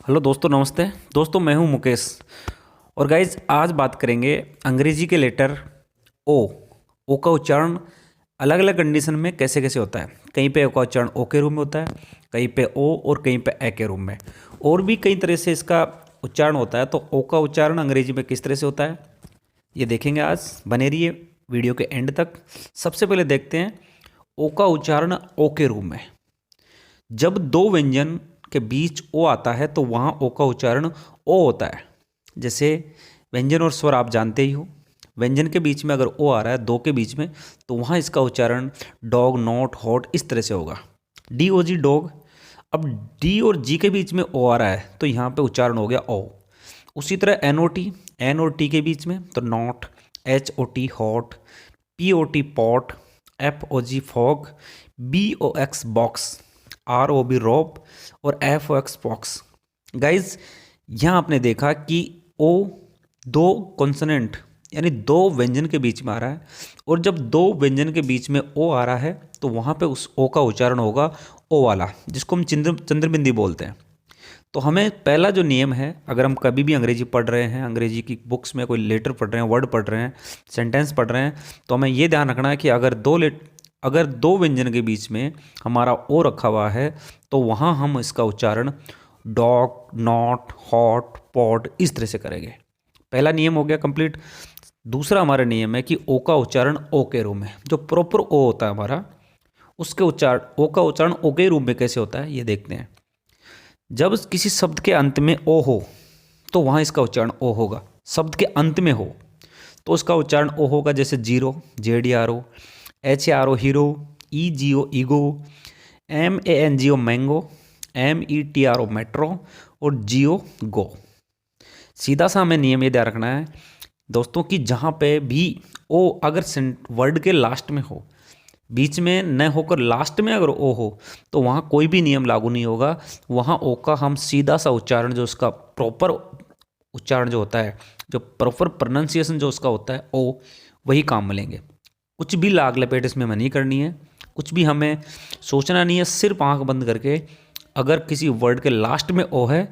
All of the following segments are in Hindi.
हेलो दोस्तों, नमस्ते दोस्तों। मैं हूं मुकेश और गाइज आज बात करेंगे अंग्रेजी के लेटर ओ। ओ का उच्चारण अलग अलग कंडीशन में कैसे कैसे होता है। कहीं पे ओ का उच्चारण ओ के रूप में होता है, कहीं पे ओ और कहीं पे ए के रूप में, और भी कई तरह से इसका उच्चारण होता है। तो ओ का उच्चारण अंग्रेजी में किस तरह से होता है ये देखेंगे आज। बने रहिए वीडियो के एंड तक। सबसे पहले देखते हैं ओ का उच्चारण ओ के रूप में। जब दो व्यंजन के बीच ओ आता है तो वहाँ ओ का उच्चारण ओ होता है। जैसे व्यंजन और स्वर आप जानते ही हो। व्यंजन के बीच में अगर ओ आ रहा है दो के बीच में, तो वहाँ इसका उच्चारण डॉग, नॉट, हॉट इस तरह से होगा। D O G dog. अब डी और जी के बीच में ओ आ रहा है तो यहाँ पे उच्चारण हो गया ओ। उसी तरह एन ओ टी, एन और टी के बीच में तो not, H O T hot, P O T pot, F O G fog, B O X box, R O B rob और F O X box. Guys यहाँ आपने देखा कि ओ दो कॉन्सोनेंट यानी दो व्यंजन के बीच में आ रहा है, और जब दो व्यंजन के बीच में ओ आ रहा है तो वहाँ पे उस ओ का उच्चारण होगा ओ वाला, जिसको हम चंद्रबिंदी बोलते हैं। तो हमें पहला जो नियम है, अगर हम कभी भी अंग्रेजी पढ़ रहे हैं, अंग्रेजी की बुक्स में कोई लेटर पढ़ रहे हैं, वर्ड पढ़ रहे हैं, सेंटेंस पढ़ रहे हैं, तो हमें ये ध्यान रखना है कि अगर दो व्यंजन के बीच में हमारा ओ रखा हुआ है तो वहाँ हम इसका उच्चारण डॉग, नॉट, हॉट, पॉट इस तरह से करेंगे। पहला नियम हो गया कंप्लीट। दूसरा हमारा नियम है कि ओ का उच्चारण ओ के रूप में, जो प्रॉपर ओ होता है हमारा, उसके उच्चारण ओ का उच्चारण ओ के रूप में कैसे होता है ये देखते हैं। जब किसी शब्द के अंत में ओ हो तो वहाँ इसका उच्चारण ओ होगा। शब्द के अंत में हो तो उसका उच्चारण ओ होगा। जैसे zero, Z E R O, H A R O hero, E G O ego, M A N G O mango, M E T R O metro और जी ओ गो। सीधा सा हमें नियम ये ध्यान रखना है दोस्तों कि जहाँ पे भी ओ अगर वर्ड के लास्ट में हो, बीच में न होकर लास्ट में अगर ओ हो, तो वहाँ कोई भी नियम लागू नहीं होगा। वहाँ ओ का हम सीधा सा उच्चारण, जो उसका प्रॉपर उच्चारण जो होता है, जो प्रॉपर प्रोनाउंसिएशन जो उसका होता है ओ, वही काम में लेंगे। कुछ भी लाग लपेट इसमें हमें नहीं करनी है, कुछ भी हमें सोचना नहीं है। सिर्फ आंख बंद करके अगर किसी वर्ड के लास्ट में ओ है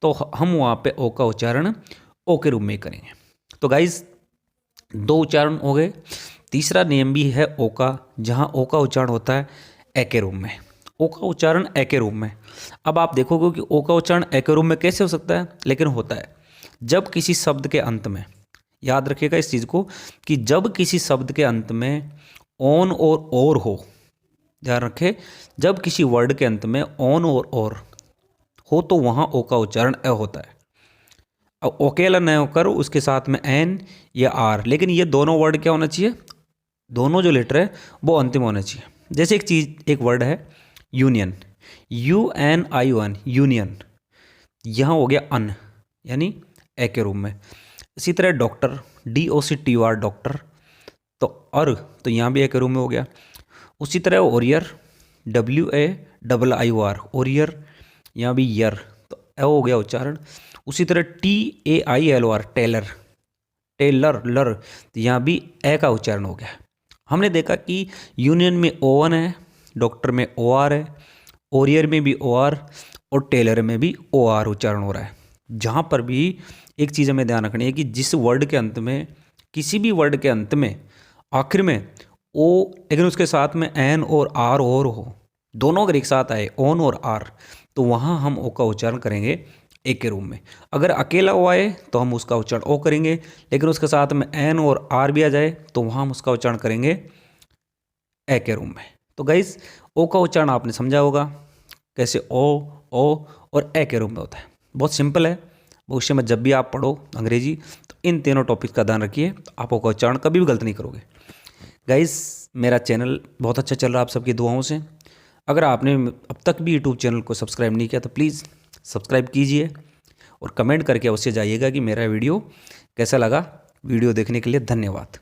तो हम वहाँ पे ओ का उच्चारण ओ के रूप में करेंगे। तो गाइज दो उच्चारण हो गए। तीसरा नियम भी है ओ का, जहाँ ओ का उच्चारण होता है ए के रूप में। ओ का उच्चारण ए के रूप में। अब आप देखोगे कि ओ का उच्चारण ए के रूप में कैसे हो सकता है, लेकिन होता है जब किसी शब्द के अंत में, याद रखिएगा इस चीज़ को, कि जब किसी शब्द के अंत में ऑन और हो, ध्यान रखें, जब किसी वर्ड के अंत में ऑन और हो तो वहाँ ओ का उच्चारण ए होता है। अब अकेला न होकर उसके साथ में एन या आर, लेकिन ये दोनों वर्ड क्या होना चाहिए, दोनों जो लेटर है वो अंतिम होना चाहिए। जैसे एक वर्ड है union, U N I O N, union, यहाँ हो गया अन यानी ए के रूप में। इसी तरह doctor, D O C T O R doctor, तो अर तो यहाँ भी ए के रूप में हो गया। उसी तरह warrior, W A double I O R, warrior, यहाँ भी यर, तो ए हो गया उच्चारण। उसी तरह T A I L O R tailor, tailor लर, तो यहाँ भी ए का उच्चारण हो गया। हमने देखा कि यूनियन में ओ वन है, डॉक्टर में ओ आर है, ओरियर में भी ओ आर और टेलर में भी ओ आर उच्चारण हो रहा है। जहाँ पर भी एक चीज़ हमें ध्यान रखनी है कि जिस वर्ड के अंत में, किसी भी वर्ड के अंत में आखिर में ओ, लेकिन उसके साथ में एन और आर और हो, दोनों अगर एक साथ आए ओन और आर, तो वहाँ हम ओ का उच्चारण करेंगे ए के रूप में। अगर अकेला ओ आए तो हम उसका उच्चारण ओ करेंगे, लेकिन उसके साथ में एन और आर भी आ जाए तो वहाँ हम उसका उच्चारण करेंगे ए के रूप में। तो गाइस ओ का उच्चारण आपने समझा होगा कैसे ओ और ए के रूप में होता है। बहुत सिंपल है। भविष्य में जब भी आप पढ़ो अंग्रेजी तो इन तीनों टॉपिक का ध्यान रखिए, तो आप ओ का उच्चारण कभी भी गलत नहीं करोगे। गाइस मेरा चैनल बहुत अच्छा चल रहा है आप सबकी दुआओं से। अगर आपने अब तक भी यूट्यूब चैनल को सब्सक्राइब नहीं किया तो प्लीज़ सब्सक्राइब कीजिए और कमेंट करके अवश्य जाइएगा कि मेरा वीडियो कैसा लगा। वीडियो देखने के लिए धन्यवाद।